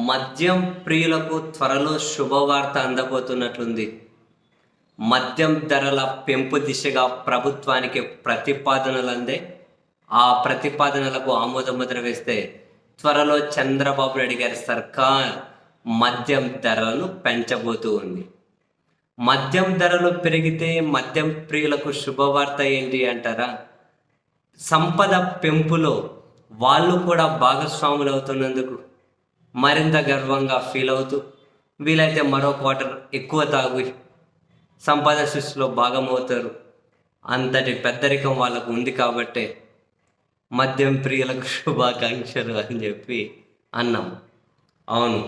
మద్యం ప్రియులకు త్వరలో శుభవార్త అందబోతున్నట్లుంది. మద్యం ధరల పెంపు దిశగా ప్రభుత్వానికి ప్రతిపాదనలు అందే. ఆ ప్రతిపాదనలకు ఆమోదముద్ర వేస్తే త్వరలో చంద్రబాబు నాయుడు గారి సర్కార్ మద్యం ధరలను పెంచబోతూ ఉంది. మద్యం ధరలు పెరిగితే మద్యం ప్రియులకు శుభవార్త ఏంటి అంటారా? సంపద పెంపులో వాళ్ళు కూడా భాగస్వాములు అవుతున్నందుకు మరింత గర్వంగా ఫీల్ అవుతూ వీలైతే మరో క్వార్టర్ ఎక్కువ తాగి సంపద సృష్టిలో భాగమవుతారు. అంతటి పెద్దరికం వాళ్ళకు ఉంది కాబట్టే మద్యం ప్రియులకు శుభాకాంక్షలు అని చెప్పి అన్నాం. అవును,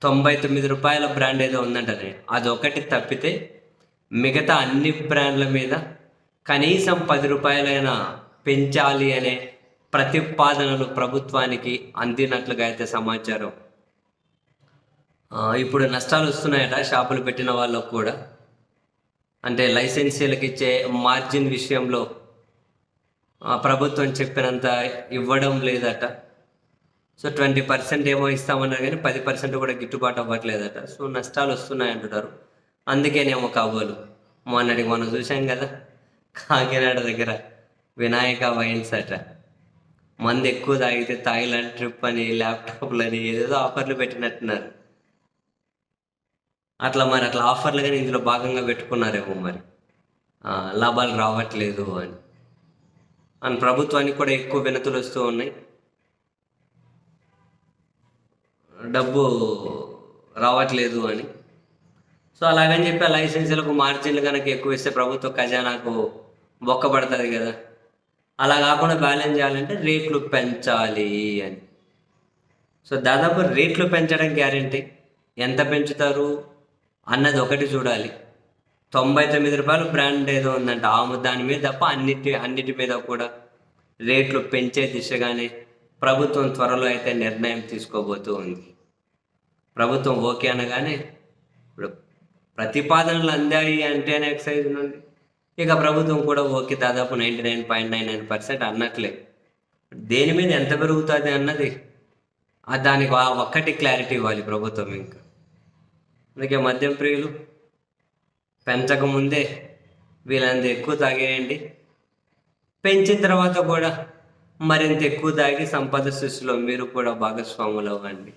99 రూపాయల బ్రాండ్ ఏదో ఉందంటే అదొకటి తప్పితే మిగతా అన్ని బ్రాండ్ల మీద కనీసం 10 రూపాయలైనా పెంచాలి అనే ప్రతిపాదనలు ప్రభుత్వానికి అందినట్లుగా అయితే సమాచారం. ఇప్పుడు నష్టాలు వస్తున్నాయట షాపులు పెట్టిన వాళ్ళకు కూడా. అంటే లైసెన్సీలకు ఇచ్చే మార్జిన్ విషయంలో ప్రభుత్వం చెప్పినంత ఇవ్వడం లేదట. సో 20% ఏమో ఇస్తామన్నారు కానీ 10% కూడా గిట్టుబాటు అవ్వట్లేదట. సో నష్టాలు వస్తున్నాయి అంటున్నారు. అందుకేనేమో కాబోలు మొన్నటికి మనం చూసాం కదా, కాకినాడ దగ్గర వినాయక వైన్స్ అట, మంది ఎక్కువ తాగితే థాయిలాండ్ ట్రిప్ అని ల్యాప్టాప్లని ఏదేదో ఆఫర్లు పెట్టినట్టున్నారు. అట్లా ఆఫర్లు కానీ ఇందులో భాగంగా పెట్టుకున్నారేమో మరి. లాభాలు రావట్లేదు అని ప్రభుత్వానికి కూడా ఎక్కువ వినతులు వస్తూ ఉన్నాయి. డబ్బు రావట్లేదు అని. సో అలాగని చెప్పి ఆ లైసెన్సులకు మార్జిన్లు కనుక ఎక్కువ ఇస్తే ప్రభుత్వ ఖజానాకు బొక్కబడుతుంది కదా. అలా కాకుండా బ్యాలెన్స్ చేయాలంటే రేట్లు పెంచాలి అని. సో దాదాపు రేట్లు పెంచడం గ్యారెంటీ. ఎంత పెంచుతారు అన్నది ఒకటి చూడాలి. 99 రూపాయలు బ్రాండ్ ఏదో ఉందంట, దాని మీద తప్ప అన్నిటి మీద కూడా రేట్లు పెంచే దిశగానే ప్రభుత్వం త్వరలో అయితే నిర్ణయం తీసుకోబోతూ ఉంది. ప్రభుత్వం ఓకే అనగానే ఇప్పుడు ప్రతిపాదనలు అందాయి అంటేనే ఎక్సైజ్ నుండి ఇక ప్రభుత్వం కూడా ఓకే, దాదాపు 99.99% అన్నట్లే. దేని మీద ఎంత పెరుగుతుంది అన్నది దానికి ఒక్కటి క్లారిటీ ఇవ్వాలి ప్రభుత్వం. ఇంకా అందుకే మద్యం ప్రియులు పెంచకముందే వీళ్ళంత ఎక్కువ తాగేయండి, పెంచిన తర్వాత కూడా మరింత ఎక్కువ తాగి సంపద సృష్టిలో మీరు కూడా భాగస్వాములు అవ్వండి.